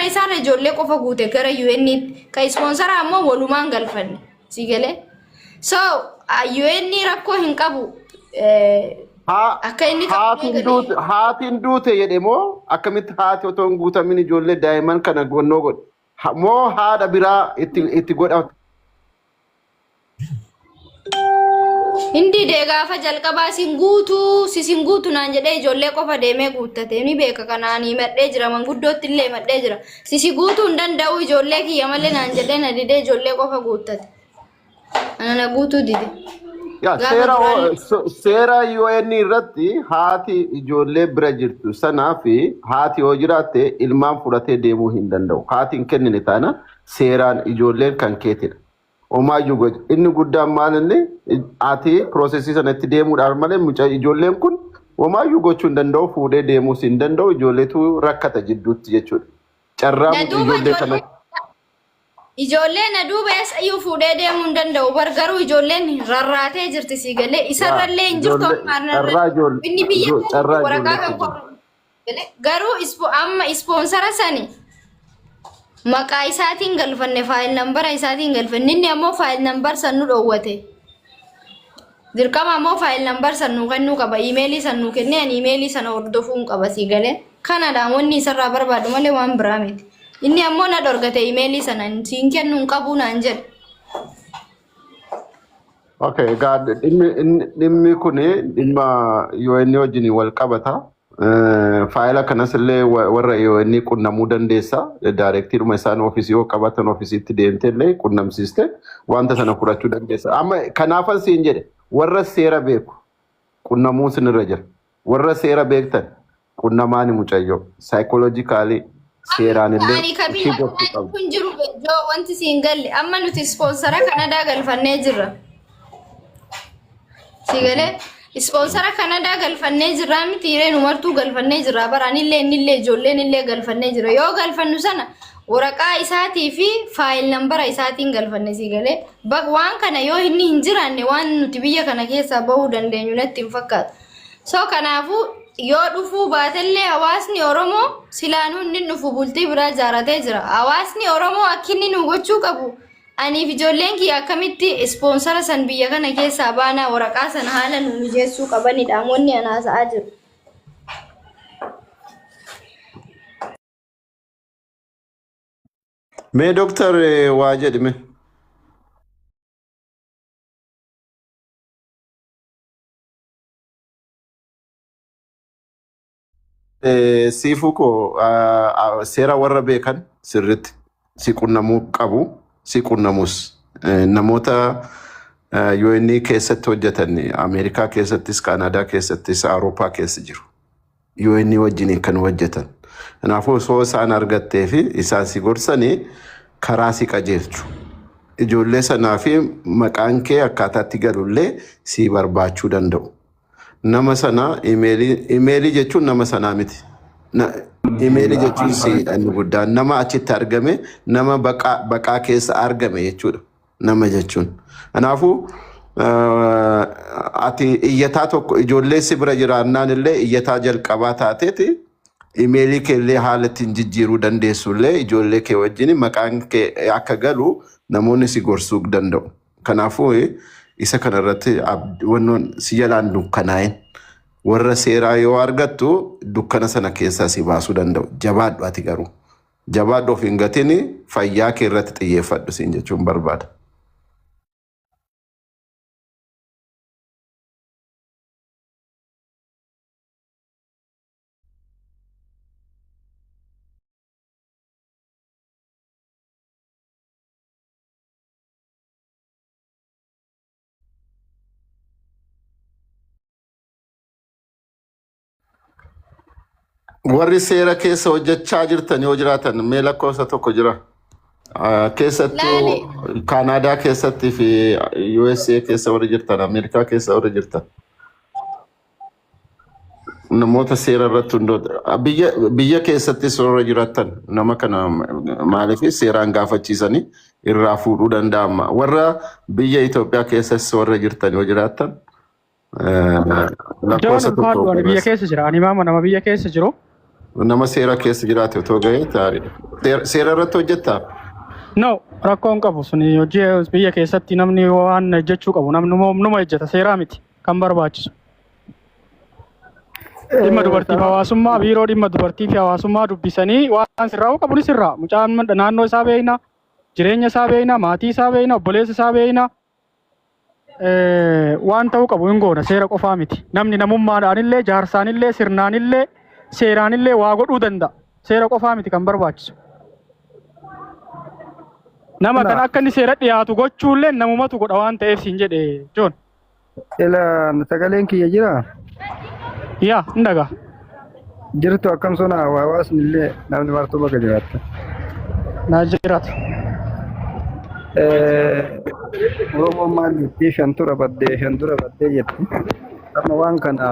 isarra ijoollee qofa guute gara UN ka sponsora ammoo walumaan galfanne sigale so UN rakkoo hin qabu akka inni haatiin duute jedhemo akkamitti haati otoo hin guutamin ijoollee daa'imman kana gonnoo godhe moo haadha biraa itti godha Hindi gaafa jalqabaa sisin guutu naan jedhee ijoollee qofa deemee guuttate ni beeka kanaanii madhee jira manguddootti illee madhee jira sisi guutuu hin danda'u ijoollee kiyya malee naan jedhee na didee ijoollee qofa guuttate ana guutuu dide seera UN irratti haati ijoollee bira jirtu sanaa fi haati yoo jiraatte ilmaan fudhatee deemuu hin danda'u haati hin kennine taana seeraan ijoolleen kan keetidha Omayu goj inni guddaan maalinni ati processi sanatti deemuudhaan malee mucaa ijoolleen kun omayu gochuu hin danda'u fuudhee deemuu hin danda'u ijoolleetu rakkata jidduutti jechuudha. Carraa ijoollee kanatti ijoolleen aduubees ayyuu fuudhee deemuu hin danda'u bargaruu ijoolleen rarraatee jirti si galee isarrallee hin jirtu inni biyya waraqaa kan garuu amma sponsora sani Maqaa isaatiin galfanne faayil nambara isaatiin galfanne inni ammoo faayil nambar sannu dhoowwate dirqama ammoo faayil nambar sannu kennuu qaba iimeelii sannu kennee ani iimeelii sana hordofuun qaba si galee kanadha wanni isarraa barbaadu malee waan biraa miti inni ammoo na dorgate iimeelii sana siin kennuun qabu naan jedhe Okay god dhimmi kuni dhimma UN wajjin wal qabata faayila kanas illee warra UN qunnamuu dandeessa daarektiiruma isaan ofiisii yoo qabatan ofiisiitti deemtee illee qunnamsiiste wanta sana fudhachuu dandeessa amma kanaafan siin jedhe warra seera beeku qunnamuu sinirra jira warra seera beektan qunnamaani mucayyoo psychologically seeraan illee kun jiru joo wanti siin galle amma nuti sponsora Kanadaa galfannee jirra sigale Sponsora Kanadaa galfannee jirra miti ireen umartuu galfannee jirra baraanillee innillee ijoolleen illee galfannee jira yoo galfannu sana waraqaa isaatii fi faayil nambara isaatiin galfanne si galee waan kana yoo inni hin jiraanne waan nuti biyya kana keessaa bahuu dandeenyu natti hin fakkaatu so kanaafuu yoo dhufuu baatellee hawaasni Oromoo silaanuu inni dhufu bultii biraa jaaratee jira hawaasni Oromoo akkinni nu gochuu qabu Ani ijoolleen kiyya akkamitti sponsora san biyya kana keessaa baana waraqaa san haala nu mijeessuu qabanidha moonni anaasaa jiru. Mee Dr. waa jedhime. Siifuko seera warra beekan sirriitti si qunnamuu qabu. Si qunnamus namoota UN keessatti hojjetan Ameerikaa keessattis Kanadaa keessattis Awurooppaa keessa jiru. UN wajjin kan hojjetan. Kanaafuu osoo isaan argattee fi isaan si gorsanii karaa si qajeelchu. Ijoollee sanaa fi maqaan kee akkaataatti galullee si barbaachuu danda'u. Nama sana imeelii jechuun nama sanaa miti. Imeelii jechuun siidhaan guddaan nama achitti argame nama baqaa keessa argame jechuudha nama jechuun. Kanaafuu ati iyyataa tokko ijoollee si bira jiraannaan illee iyyataa jalqabaa taateeti imeelii kee illee haala ittiin jijjiiruu dandeessu illee ijoollee kee wajjin maqaan kee akka galu namoonni si gorsuu danda'u. Kanaafuu isa kanarratti wannoon si jalaan dukkanaa'in. Warra seeraa yoo argattu dukkana sana keessaa si baasuu danda'u. Jabaadhu ati garuu. Jabaadhu of hin gatiin fayyaa kee irratti xiyyeeffadhu siin jechuun barbaada. Warri seera keessa hojjechaa jirtan yoo jiraatan mee lakkoofsa tokko jira. Keessattuu Kanadaa keessatti fi USA keessa warri jirtan Ameerikaa keessa warri jirtan. Namoota seera irratti hundoota biyya keessattis warra jiraatan nama kana maaliif seeraan gaafachiisanii irraa fuudhuu danda'ama. Warra biyya Itoophiyaa keessas warra jirtan yoo jiraatan lakkoofsa tokko biyya keessa jira. Ani maama nama biyya keessa jiru. nama seera keessa jiraate otoo ga'ee taariidha. Seera irratti hojjettaa? No, rakkoon qabu suni hojii biyya keessatti namni waan jechuu qabu numa ejjeta seeraa miti kan barbaachisu. Dhimma dubartii fi hawaasummaa biiroo dhimma dubartii fi hawaasummaa dubbisanii waan sirraa'u qabu ni sirraa. Mucaan naannoo isaa beekna, jireenya isaa beekna, maatii isaa beekna, obboleessa isaa beekna. Waan ta'uu qabu hin goona seera qofaa miti. Namni namummaadhaanillee, jaarsaanillee, sirnaanillee, seeraanillee waa godhuu danda'a. Seera qofaa miti kan barbaachisu. Nama kan akka inni seera dhiyaatu gochuullee namumatu godha waan ta'eef siin jedhe Joon. Ila sagaleen kiyya jiraa? Yaa, hin dhagaa. Jirtu akkam sona hawaasni illee namni martuu bakka jiraatta. Naa jiraatu. Oromoon maal jetti shantura baddee jetti. Amma waan kana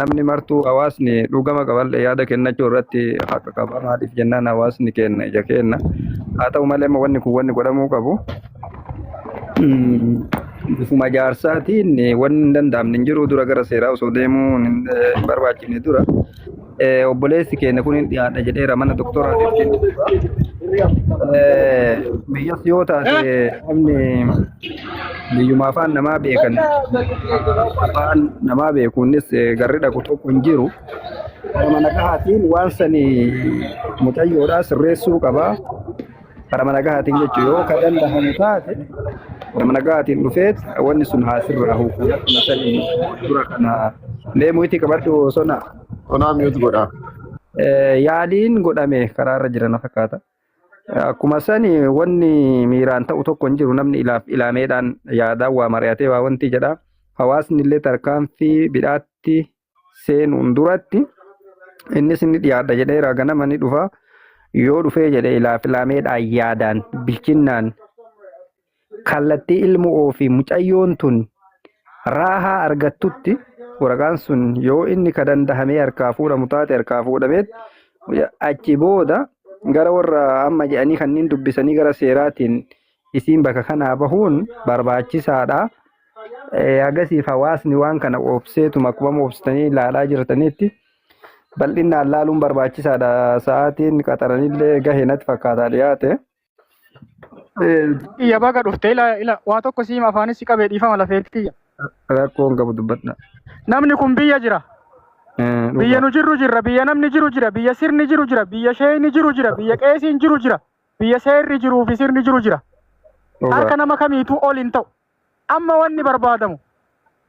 namni martuu hawaasni dhugama qaballee yaada kennachuu irratti haqa qaba. Maaliif jennaan hawaasni kenna ija kenna. Haa ta'u malee wanni kun wanni godhamuu qabu. Bifuma jaarsaatiin wanni hin danda'amne hin jiru dura gara seeraa osoo deemuu hin barbaachifne dura obboleessi keenya kun hin dhiyaadha jedheera mana doktoraatiif biyyas yoo taate namni biyyuma afaan namaa beekan afaan namaa beekuunis garri dhaqu tokko hin jiru. Mana gahaatiin waan sanii mucayyoodhaa sirreessuu qabaa. Para mana gahaatiin jechuun yoo ka danda'amu taate mana gahaatiin dhufeet wanni sun haasirraa hukuun akkuma sanii dura kana deemuu itti qabadhu sona. Onaa miyuutu godhaa? Yaaliin godhame karaarra jira na fakkaata. Akkuma sanii wanni miiraan ta'u tokko hin jiru namni ilaameedhaan yaadaan waa mari'atee waa wanti jedha. Hawaasni illee tarkaanfii bidhaatti seenuun duratti innis inni dhiyaadha jedheera ganama ni dhufa. Yoo dhufee jedhe ilaameedhaan yaadaan bilchinnaan kallattii ilmu ofii mucayyoon tun raahaa argattutti waraqaan sun yoo inni ka dandahamee harkaa fuudhamu taate harkaa fuudhameet achi booda gara warra amma jedhanii kanneen dubbisanii gara seeraatiin isiin bakka kanaa bahuun barbaachisaadha. Agasiif hawaasni waan kana obseetuma akkuma obsitanii ilaalaa jirtanitti bal'inaan laaluun barbaachisaadha. Sa'aatiin qaxaranillee gahee natti fakkaataa dhiyaate. Iyya baga dhuftee waa tokko siima afaanis si qabee dhiifama lafeetti. Rakkoon qabu dubbadha. Namni kun biyya jira. Biyya nu jirru jira, biyya namni jiru jira, biyya sirni jiru jira, biyya sheeyni jiru jira, biyya qeesiin jiru jira, biyya seerri jiruu fi sirni jiru jira. Harka nama kamiituu ol hin ta'u. Amma wanni barbaadamu,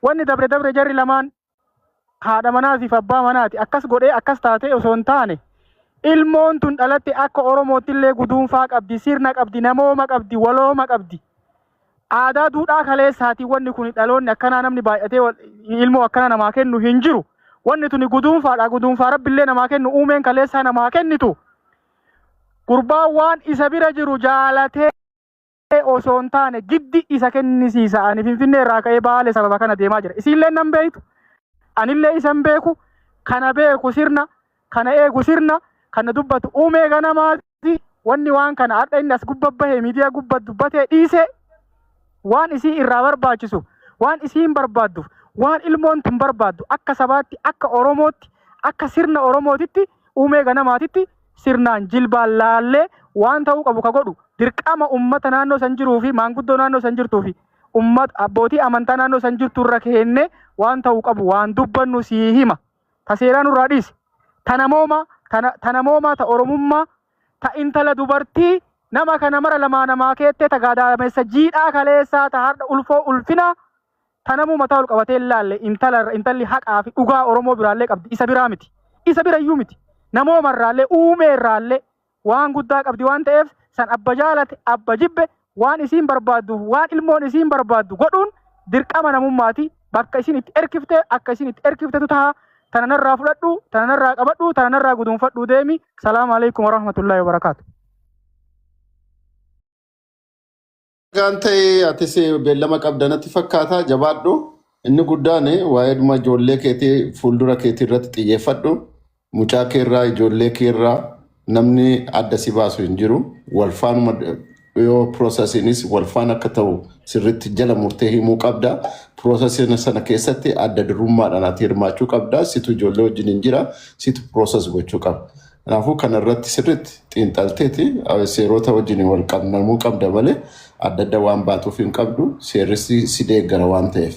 wanni dabre jarri lamaan haadha manaati fi abbaa manaati akkas godhee akkas taatee osoo hin taane ilmoon tun dhalatti akka Oromootti illee guduunfaa qabdi, sirna qabdi, namooma qabdi, walooma qabdi. Aadaa duudhaa kaleessaati wanni kun dhaloonni akkanaa namni baay'atee ilmoo akkana namaa kennu hin jiru. Wanni tuni guduunfaadha. Guduunfaa rabbillee namaa kennu uumeen kaleessaa namaa kennitu. Gurbaan waan isa bira jiru jaalatee osoo hin taane giddi isa kennisiisa. Ani Finfinnee irraa ka'ee Baalee sababa kana deemaa jira. Isiillee nan beektu. Anillee isan beeku. Kana beeku sirna. Kana eegu sirna. Kana dubbatu uumee ganamaati. Wanni waan kana har'a inni as gubbabbahee miidiyaa gubbat dubbatee dhiisee waan isii irraa barbaachisu, waan isiin barbaadduuf, waan ilmoon tun barbaaddu akka sabaatti, akka Oromootti, akka sirna Oromootitti, uumee ganamaatitti sirnaan jilbaan laallee waan ta'uu qabu ka godhu dirqama ummata naannoo san jiruu fi maanguddoo naannoo san jirtuu fi ummata abbootii amantaa naannoo san jirtu irra keenne waan ta'uu qabu waan dubbannu sii hima. Ta seeraan irraa dhiisi. Ta namoomaa, ta Oromummaa, ta intala dubartii nama kana mara namaa keettee ta gaadaamessa jiidhaa kaleessaa ta har'a ulfoo ulfinaa ta namuu mataa ol qabatee ilaalle intalli haqaa fi dhugaa Oromoo biraallee qabdi. Isa biraa miti. Isa birayyuu miti. Namooma irraallee uumee irraallee waan guddaa qabdi waan ta'eef san abba jaalate abba jibbe waan isiin barbaaddu waan ilmoon isiin barbaaddu godhuun dirqama namummaati. Bakka isiin itti erkifte akka isiin itti erkiftetu taha. Tananarraa fudhadhu, tananarraa qabadhu, tananarraa guduunfadhu deemi. Salaamu alaikum warahmatullahi wabarakaatu. Kan ta'e atis beellama qabdanatti fakkaata jabaadhu. Inni guddaan waa'ee dhuma ijoollee keetii fuuldura keetii irratti xiyyeeffadhu. Mucaa keerraa ijoollee keerraa namni adda si baasu hin jiru. Walfaanuma yoo piroosesiinis wal faana akka ta'u sirriitti jala murtee himuu qabda. Piroosesiin sana keessatti adda durummaadhaan ati hirmaachuu qabda. Situ ijoollee wajjin hin jira, situ pirooses gochuu qaba. Kanaafuu kanarratti sirriitti xiinxalteeti seerota wajjin wal qabnamuu qabda malee adda adda waan baatuuf hin qabdu seerri si deeggara waan ta'eef.